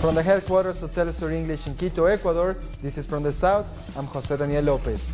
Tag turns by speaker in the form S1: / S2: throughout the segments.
S1: From the headquarters of Telesur English in Quito, Ecuador, this is From the South. I'm Jose Daniel Lopez.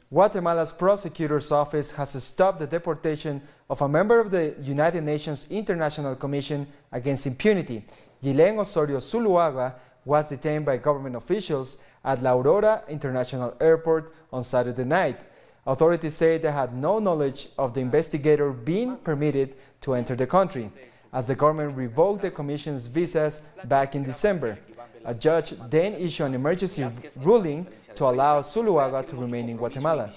S1: Guatemala's prosecutor's office has stopped the deportation of a member of the United Nations International Commission Against Impunity. Yilen Osorio Zuluaga was detained by government officials at La Aurora International Airport on Saturday night. Authorities say they had no knowledge of the investigator being permitted to enter the country, as the government revoked the commission's visas back in December. A judge then issued an emergency ruling to allow Zuluaga to remain in Guatemala.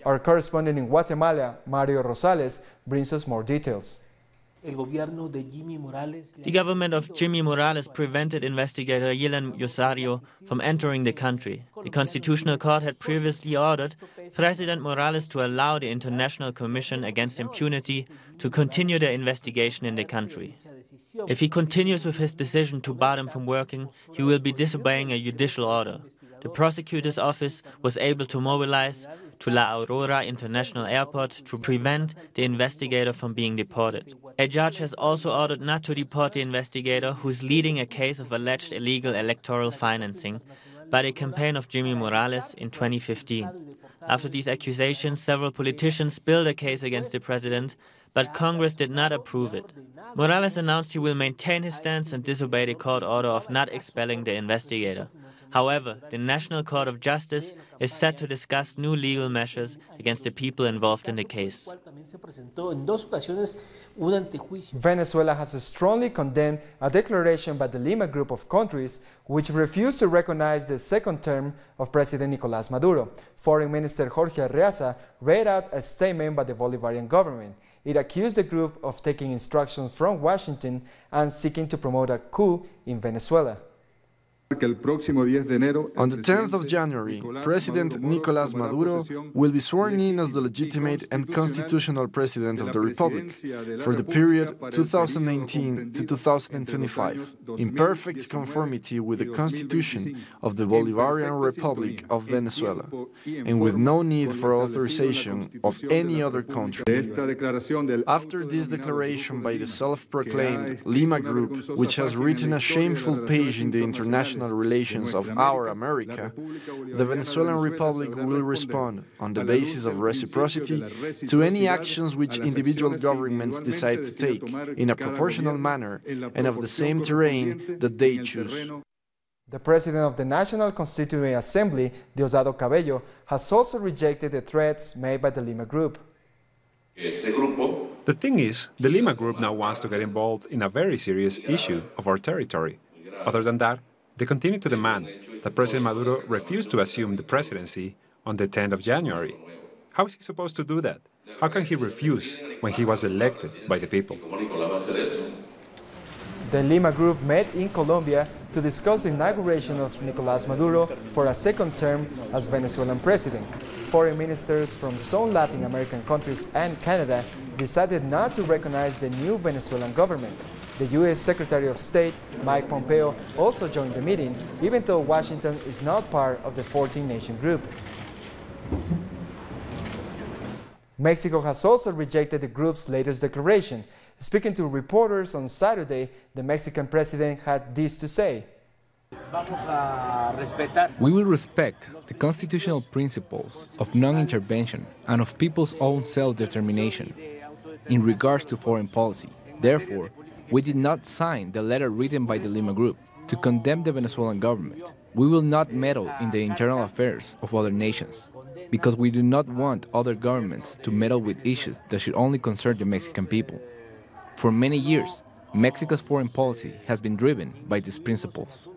S1: Our correspondent in Guatemala, Mario Rosales, brings us more details.
S2: The government of Jimmy Morales prevented investigator Yilen Osorio from entering the country. The Constitutional Court had previously ordered President Morales to allow the International Commission Against Impunity to continue their investigation in the country. If he continues with his decision to bar them from working, he will be disobeying a judicial order. The prosecutor's office was able to mobilize to La Aurora International Airport to prevent the investigator from being deported. A judge has also ordered not to deport the investigator, who is leading a case of alleged illegal electoral financing by the campaign of Jimmy Morales in 2015. After these accusations, several politicians built a case against the president, but Congress did not approve it. Morales announced he will maintain his stance and disobey the court order of not expelling the investigator. However, the National Court of Justice is set to discuss new legal measures against the people involved in the case.
S1: Venezuela has strongly condemned a declaration by the Lima Group of countries which refused to recognize the second term of President Nicolás Maduro. Foreign Minister Jorge Arreaza read out a statement by the Bolivarian government. It accused the group of taking instructions from Washington and seeking to promote a coup in Venezuela.
S3: On the 10th of January, President Nicolás Maduro will be sworn in as the legitimate and constitutional president of the Republic for the period 2019 to 2025, in perfect conformity with the Constitution of the Bolivarian Republic of Venezuela, and with no need for authorization of any other country. After this declaration by the self-proclaimed Lima Group, which has written a shameful page in the international relations of our America, the Venezuelan Republic will respond on the basis of reciprocity to any actions which individual governments decide to take in a proportional manner and of the same terrain that they choose.
S1: The president of the National Constituent Assembly, Diosdado Cabello, has also rejected the threats made by the Lima Group.
S4: The thing is, the Lima Group now wants to get involved in a very serious issue of our territory. Other than that, they continue to demand that President Maduro refuse to assume the presidency on the 10th of January. How is he supposed to do that? How can he refuse when he was elected by the people?
S1: The Lima Group met in Colombia to discuss the inauguration of Nicolás Maduro for a second term as Venezuelan president. Foreign ministers from some Latin American countries and Canada decided not to recognize the new Venezuelan government. The U.S. Secretary of State, Mike Pompeo, also joined the meeting, even though Washington is not part of the 14-nation group. Mexico has also rejected the group's latest declaration. Speaking to reporters on Saturday, the Mexican president had this to say.
S5: We will respect the constitutional principles of non-intervention and of people's own self-determination in regards to foreign policy. Therefore, we did not sign the letter written by the Lima Group to condemn the Venezuelan government. We will not meddle in the internal affairs of other nations, because we do not want other governments to meddle with issues that should only concern the Mexican people. For many years, Mexico's foreign policy has been driven by these principles.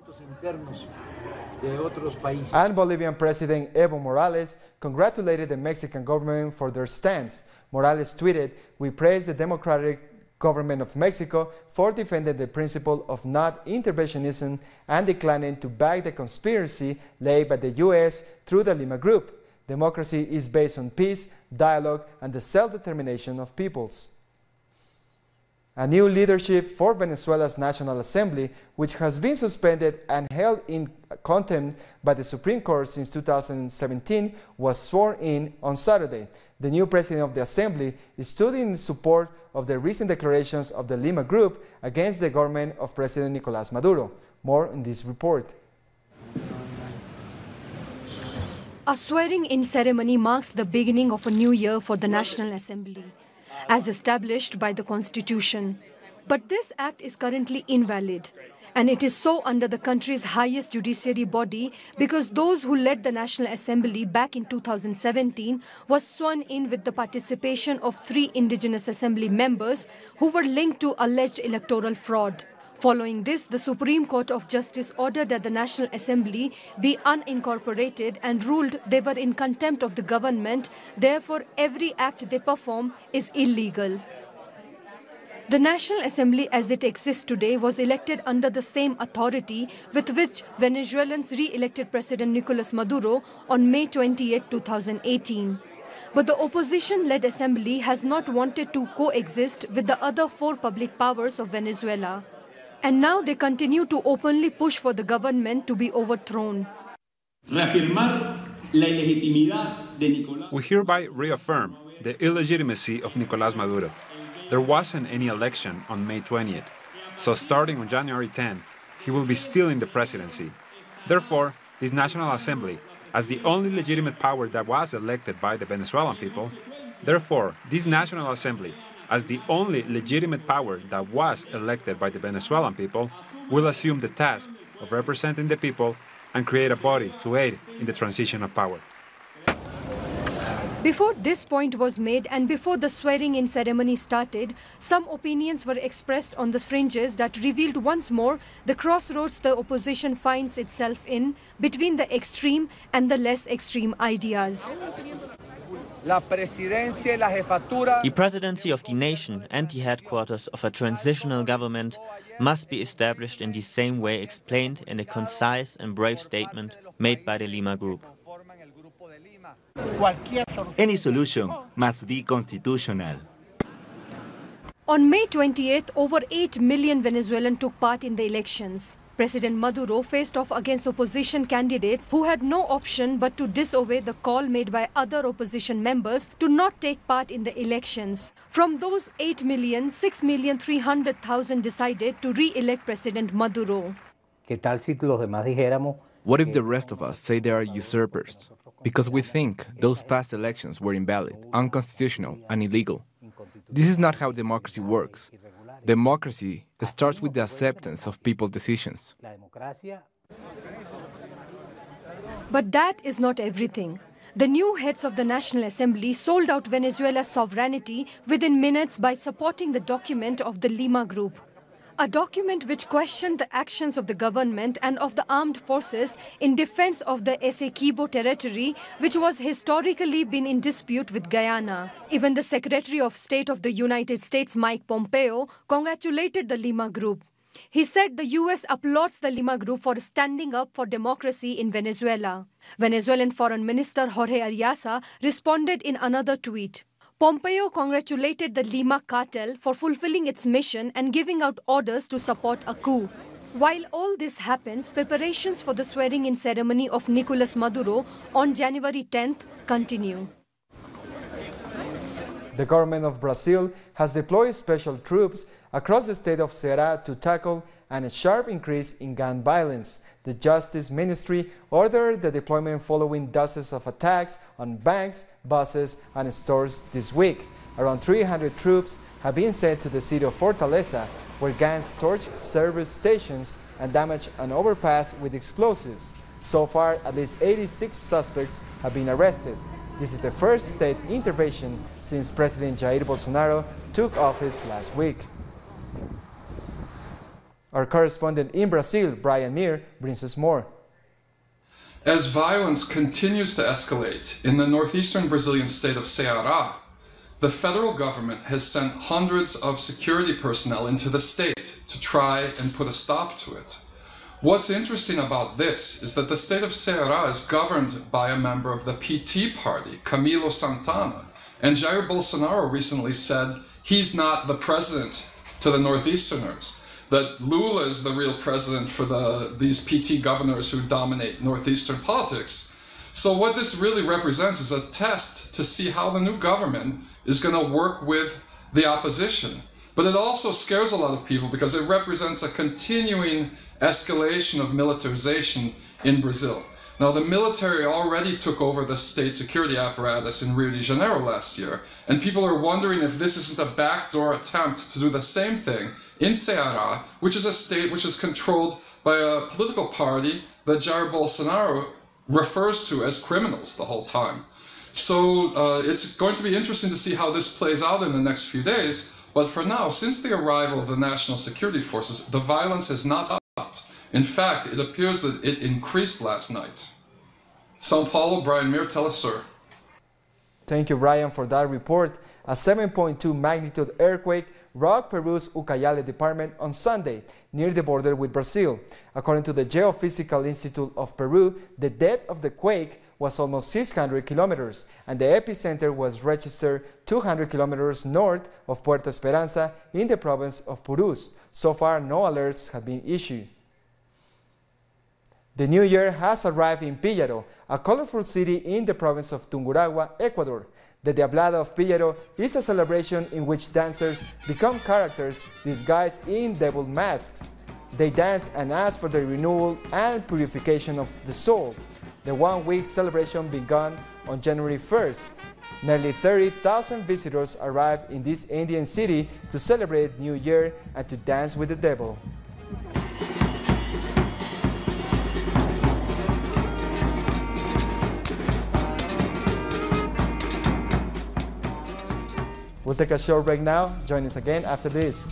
S1: And Bolivian President Evo Morales congratulated the Mexican government for their stance. Morales tweeted, "We praise the democratic government of Mexico for defending the principle of non-interventionism and declining to back the conspiracy laid by the U.S. through the Lima Group. Democracy is based on peace, dialogue, and the self-determination of peoples." A new leadership for Venezuela's National Assembly, which has been suspended and held in contempt by the Supreme Court since 2017, was sworn in on Saturday. The new president of the Assembly stood in support of the recent declarations of the Lima Group against the government of President Nicolás Maduro. More in this report.
S6: A swearing-in ceremony marks the beginning of a new year for the National Assembly, as established by the Constitution. But this act is currently invalid, and it is so under the country's highest judiciary body because those who led the National Assembly back in 2017 was sworn in with the participation of 3 indigenous assembly members who were linked to alleged electoral fraud. Following this, the Supreme Court of Justice ordered that the National Assembly be unincorporated and ruled they were in contempt of the government. Therefore, every act they perform is illegal. The National Assembly as it exists today was elected under the same authority with which Venezuelans re-elected President Nicolás Maduro on May 28, 2018. But the opposition-led assembly has not wanted to coexist with the other 4 public powers of Venezuela. And now they continue to openly push for the government to be overthrown.
S4: We hereby reaffirm the illegitimacy of Nicolás Maduro. There wasn't any election on May 20th, so starting on January 10, he will be still in the presidency. Therefore, this National Assembly, as the only legitimate power that was elected by the Venezuelan people, as the only legitimate power that was elected by the Venezuelan people, will assume the task of representing the people and create a body to aid in the transition of power.
S6: Before this point was made and before the swearing-in ceremony started, some opinions were expressed on the fringes that revealed once more the crossroads the opposition finds itself in between the extreme and the less extreme ideas.
S2: The presidency of the nation and the headquarters of a transitional government must be established in the same way explained in a concise and brave statement made by the Lima Group.
S7: Any solution must be constitutional.
S6: On May 28th, over 8 million Venezuelans took part in the elections. President Maduro faced off against opposition candidates who had no option but to disobey the call made by other opposition members to not take part in the elections. From those 8 million, 6,300,000 decided to re-elect President Maduro.
S5: What if the rest of us say they are usurpers? Because we think those past elections were invalid, unconstitutional, and illegal. This is not how democracy works. Democracy starts with the acceptance of people's decisions.
S6: But that is not everything. The new heads of the National Assembly sold out Venezuela's sovereignty within minutes by supporting the document of the Lima Group. A document which questioned the actions of the government and of the armed forces in defense of the Essequibo territory, which was historically been in dispute with Guyana. Even the Secretary of State of the United States, Mike Pompeo, congratulated the Lima Group. He said the U.S. applauds the Lima Group for standing up for democracy in Venezuela. Venezuelan Foreign Minister Jorge Ariasa responded in another tweet. Pompeo congratulated the Lima cartel for fulfilling its mission and giving out orders to support a coup. While all this happens, preparations for the swearing-in ceremony of Nicolás Maduro on January 10th continue.
S1: The government of Brazil has deployed special troops across the state of Ceará to tackle a sharp increase in gun violence. The Justice Ministry ordered the deployment following dozens of attacks on banks, buses, and stores this week. Around 300 troops have been sent to the city of Fortaleza, where gangs torched service stations and damaged an overpass with explosives. So far, at least 86 suspects have been arrested. This is the first state intervention since President Jair Bolsonaro took office last week. Our correspondent in Brazil, Brian Mir, brings us more.
S8: As violence continues to escalate in the northeastern Brazilian state of Ceará, the federal government has sent hundreds of security personnel into the state to try and put a stop to it. What's interesting about this is that the state of Ceará is governed by a member of the PT party, Camilo Santana, and Jair Bolsonaro recently said he's not the president to the Northeasterners, that Lula is the real president for these PT governors who dominate Northeastern politics. So what this really represents is a test to see how the new government is going to work with the opposition. But it also scares a lot of people because it represents a continuing escalation of militarization in Brazil. Now, the military already took over the state security apparatus in Rio de Janeiro last year, and people are wondering if this isn't a backdoor attempt to do the same thing in Ceará, which is a state which is controlled by a political party that Jair Bolsonaro refers to as criminals the whole time. So it's going to be interesting to see how this plays out in the next few days. But for now, since the arrival of the national security forces, the violence has not stopped. In fact, it appears that it increased last night. São Paulo, Brian Mir, Telesur.
S1: Thank you, Brian, for that report. A 7.2 magnitude earthquake rocked Peru's Ucayali department on Sunday, near the border with Brazil. According to the Geophysical Institute of Peru, the depth of the quake was almost 600 kilometers, and the epicenter was registered 200 kilometers north of Puerto Esperanza in the province of Purus. So far, no alerts have been issued. The new year has arrived in Píllaro, a colorful city in the province of Tungurahua, Ecuador. The Diablada of Píllaro is a celebration in which dancers become characters disguised in devil masks. They dance and ask for the renewal and purification of the soul. The one-week celebration began on January 1st. Nearly 30,000 visitors arrived in this Indian city to celebrate New Year and to dance with the devil. We'll take a short break now. Join us again after this.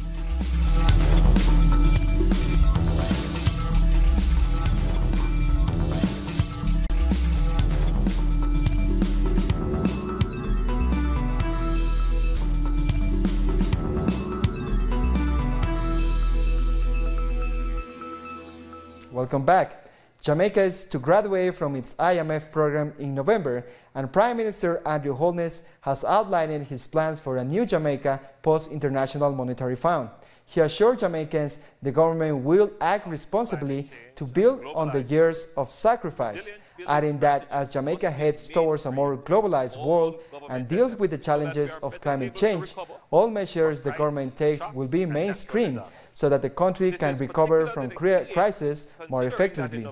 S1: Welcome back. Jamaica is to graduate from its IMF program in November, and Prime Minister Andrew Holness has outlined his plans for a new Jamaica post-International Monetary Fund. He assured Jamaicans the government will act responsibly to build on the years of sacrifice, adding that as Jamaica heads towards a more globalized world and deals with the challenges of climate change, all measures the government takes will be mainstream so that the country can recover from crisis more effectively.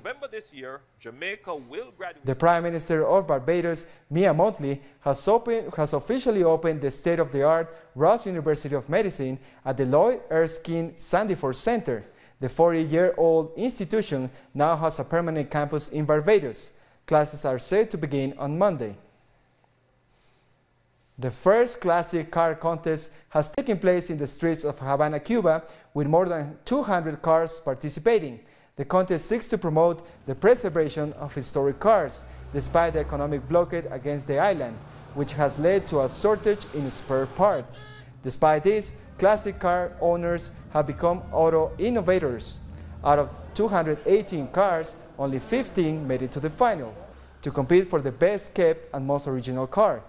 S1: The Prime Minister of Barbados, Mia Mottley, has officially opened the state-of-the-art Ross University of Medicine at the Lloyd Erskine Sandyford Center. The 40-year-old institution now has a permanent campus in Barbados. Classes are set to begin on Monday. The first classic car contest has taken place in the streets of Havana, Cuba, with more than 200 cars participating. The contest seeks to promote the preservation of historic cars, despite the economic blockade against the island, which has led to a shortage in spare parts. Despite this, classic car owners have become auto innovators. Out of 218 cars, only 15 made it to the final, to compete for the best kept and most original car.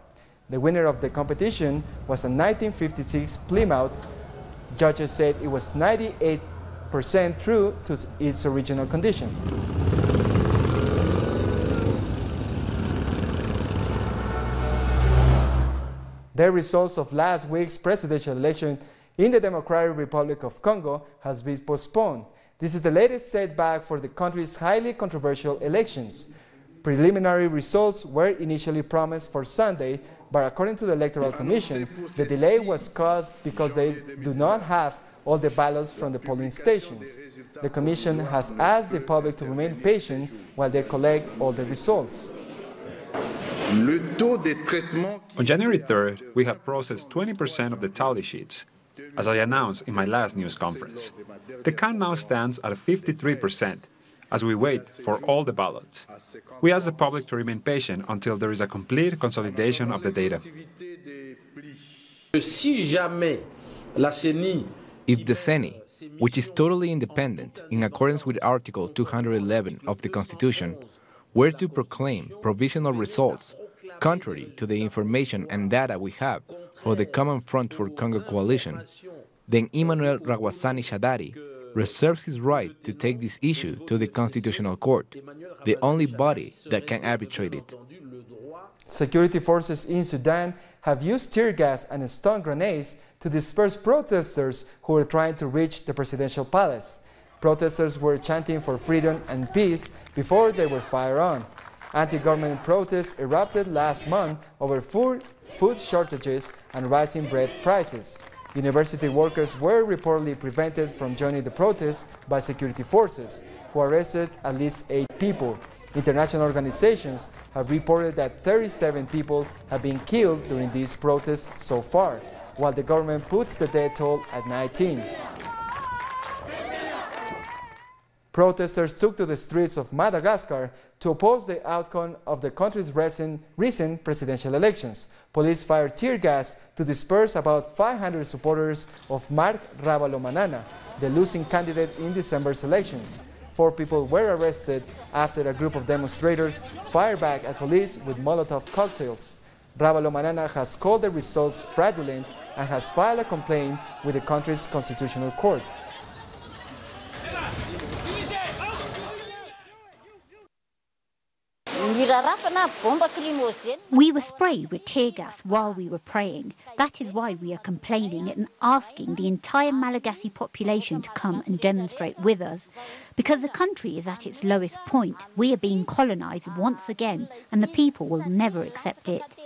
S1: The winner of the competition was a 1956 Plymouth. Judges said it was 98% true to its original condition. The results of last week's presidential election in the Democratic Republic of Congo has been postponed. This is the latest setback for the country's highly controversial elections. Preliminary results were initially promised for Sunday, but according to the Electoral Commission, the delay was caused because they do not have all the ballots from the polling stations. The Commission has asked the public to remain patient while they collect all the results.
S4: On January 3rd, we had processed 20% of the tally sheets, as I announced in my last news conference. The count now stands at 53%, as we wait for all the ballots. We ask the public to remain patient until there is a complete consolidation of the data.
S5: If the CENI, which is totally independent in accordance with Article 211 of the Constitution, were to proclaim provisional results contrary to the information and data we have for the Common Front for Congo coalition, then Emmanuel Rawazani Shadari reserves his right to take this issue to the Constitutional Court, the only body that can arbitrate it.
S1: Security forces in Sudan have used tear gas and stun grenades to disperse protesters who were trying to reach the presidential palace. Protesters were chanting for freedom and peace before they were fired on. Anti-government protests erupted last month over food shortages and rising bread prices. University workers were reportedly prevented from joining the protests by security forces, who arrested at least 8 people. International organizations have reported that 37 people have been killed during these protests so far, while the government puts the death toll at 19. Protesters took to the streets of Madagascar to oppose the outcome of the country's recent presidential elections. Police fired tear gas to disperse about 500 supporters of Marc Ravalomanana, the losing candidate in December's elections. 4 people were arrested after a group of demonstrators fired back at police with Molotov cocktails. Ravalomanana has called the results fraudulent and has filed a complaint with the country's constitutional court.
S9: We were sprayed with tear gas while we were praying. That is why we are complaining and asking the entire Malagasy population to come and demonstrate with us. Because the country is at its lowest point. We are being colonized once again, and the people will never accept it.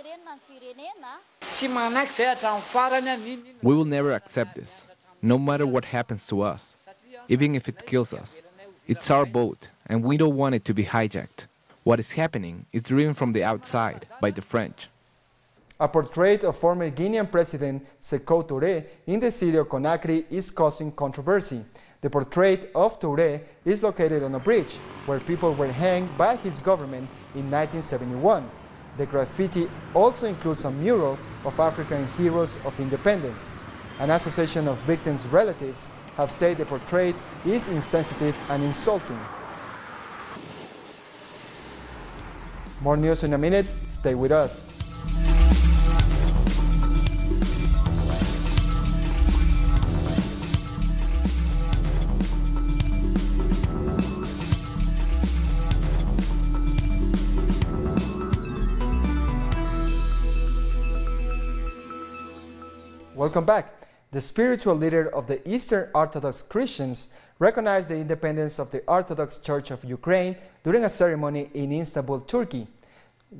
S5: We will never accept this, no matter what happens to us, even if it kills us. It's our boat, and we don't want it to be hijacked. What is happening is driven from the outside by the French.
S1: A portrait of former Guinean President Sékou Touré in the city of Conakry is causing controversy. The portrait of Touré is located on a bridge where people were hanged by his government in 1971. The graffiti also includes a mural of African heroes of independence. An association of victims' relatives have said the portrait is insensitive and insulting. More news in a minute. Stay with us. Welcome back. The spiritual leader of the Eastern Orthodox Christians recognized the independence of the Orthodox Church of Ukraine during a ceremony in Istanbul, Turkey.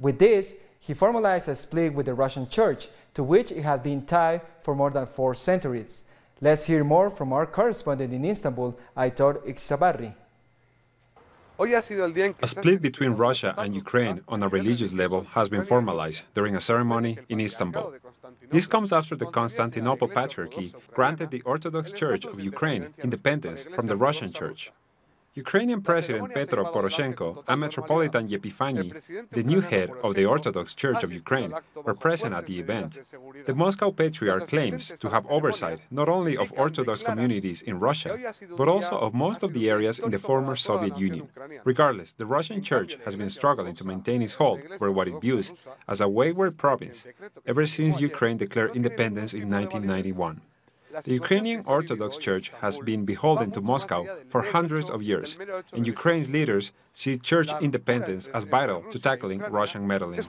S1: With this, he formalized a split with the Russian Church, to which it had been tied for more than 4 centuries. Let's hear more from our correspondent in Istanbul, Aitor Ixabarri.
S4: A split between Russia and Ukraine on a religious level has been formalized during a ceremony in Istanbul. This comes after the Constantinople Patriarchy granted the Orthodox Church of Ukraine independence from the Russian Church. Ukrainian President Petro Poroshenko and Metropolitan Epifani, the new head of the Orthodox Church of Ukraine, were present at the event. The Moscow Patriarch claims to have oversight not only of Orthodox communities in Russia, but also of most of the areas in the former Soviet Union. Regardless, the Russian Church has been struggling to maintain its hold over what it views as a wayward province ever since Ukraine declared independence in 1991. The Ukrainian Orthodox Church has been beholden to Moscow for hundreds of years, and Ukraine's leaders see church independence as vital to tackling Russian meddling.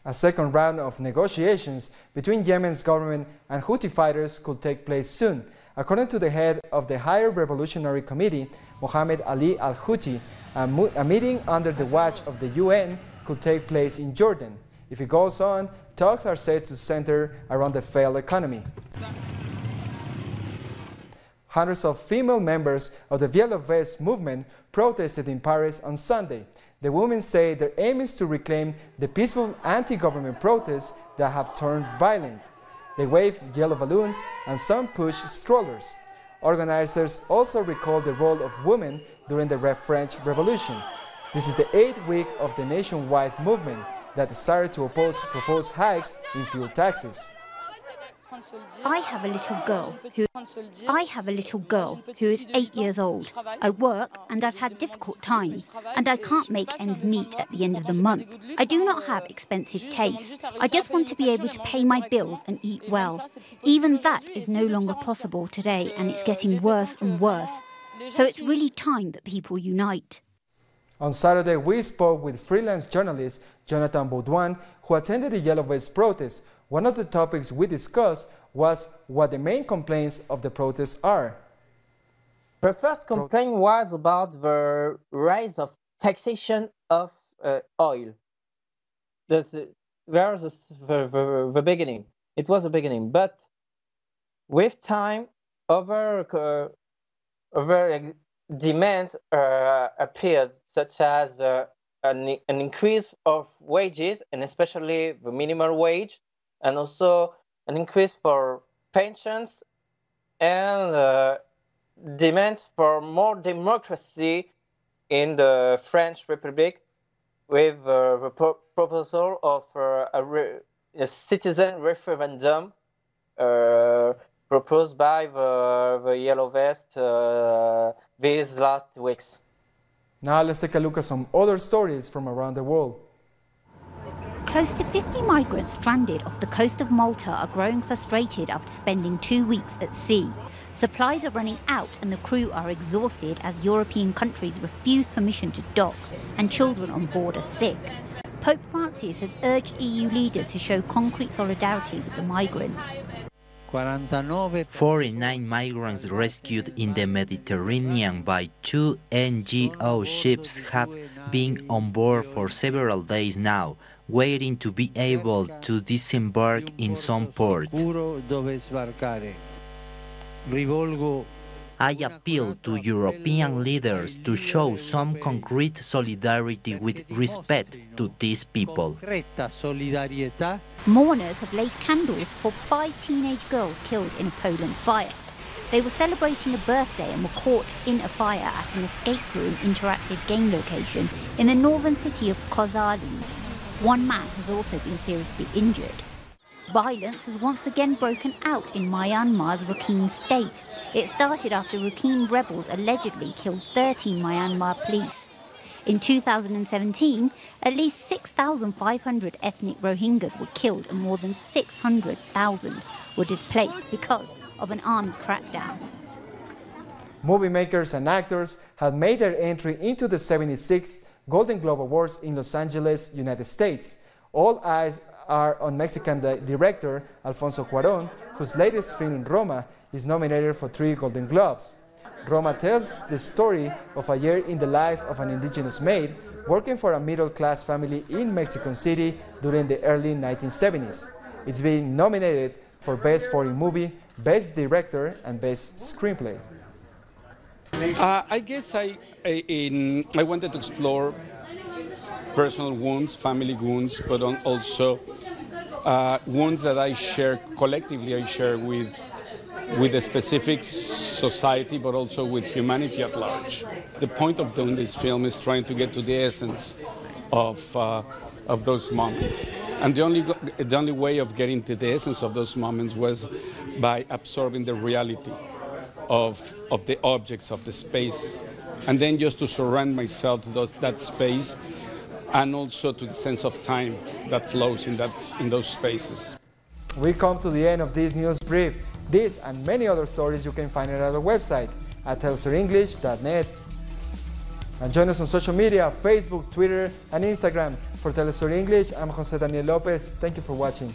S1: A second round of negotiations between Yemen's government and Houthi fighters could take place soon. According to the head of the Higher Revolutionary Committee, Mohammed Ali al-Houthi, a meeting under the watch of the UN could take place in Jordan. If it goes on, talks are said to center around the failed economy. Hundreds of female members of the Yellow Vest movement protested in Paris on Sunday. The women say their aim is to reclaim the peaceful anti-government protests that have turned violent. They waved yellow balloons and some pushed strollers. Organizers also recalled the role of women during the French Revolution. This is the 8th week of the nationwide movement that started to oppose proposed hikes in fuel taxes.
S9: I have a little girl who is 8 years old. I work and I've had difficult times, and I can't make ends meet at the end of the month. I do not have expensive taste. I just want to be able to pay my bills and eat well. Even that is no longer possible today, and it's getting worse and worse. So it's really time that people unite.
S1: On Saturday, we spoke with freelance journalist Jonathan Baudouin, who attended the Yellow Vest protest. One of the topics we discussed was what the main complaints of the protests are.
S10: The first complaint was about the rise of taxation of oil. The beginning. It was the beginning, but with time, other demands appeared, such as an increase of wages, and especially the minimum wage, and also an increase for pensions, and demands for more democracy in the French Republic, with the proposal of a citizen referendum proposed by the Yellow Vest these last weeks.
S1: Now let's take a look at some other stories from around the world.
S9: Close to 50 migrants stranded off the coast of Malta are growing frustrated after spending 2 weeks at sea. Supplies are running out and the crew are exhausted as European countries refuse permission to dock, and children on board are sick. Pope Francis has urged EU leaders to show concrete solidarity with the migrants.
S11: 49 migrants rescued in the Mediterranean by 2 NGO ships have been on board for several days now, waiting to be able to disembark in some port. I appeal to European leaders to show some concrete solidarity with respect to these people.
S9: Mourners have laid candles for 5 teenage girls killed in a Poland fire. They were celebrating a birthday and were caught in a fire at an escape room interactive game location in the northern city of Koszalin. One man has also been seriously injured. Violence has once again broken out in Myanmar's Rakhine state. It started after Rakhine rebels allegedly killed 13 Myanmar police. In 2017, at least 6,500 ethnic Rohingyas were killed and more than 600,000 were displaced because of an armed crackdown.
S1: Movie makers and actors have made their entry into the 76th Golden Globe Awards in Los Angeles, United States. All eyes are on Mexican director Alfonso Cuarón, whose latest film, Roma, is nominated for 3 Golden Globes. Roma tells the story of a year in the life of an indigenous maid working for a middle-class family in Mexico City during the early 1970s. It's been nominated for Best Foreign Movie, Best Director, and Best Screenplay.
S12: I guess I wanted to explore personal wounds, family wounds, but also wounds that I share collectively. I share with a specific society, but also with humanity at large. The point of doing this film is trying to get to the essence of those moments, and the only way of getting to the essence of those moments was by absorbing the reality of the objects of the space, and then just to surround myself to that space, and also to the sense of time that flows in those spaces.
S1: We come to the end of this news brief. This and many other stories you can find at our website at telesurenglish.net. And join us on social media, Facebook, Twitter, and Instagram. For Telesur English, I'm Jose Daniel Lopez. Thank you for watching.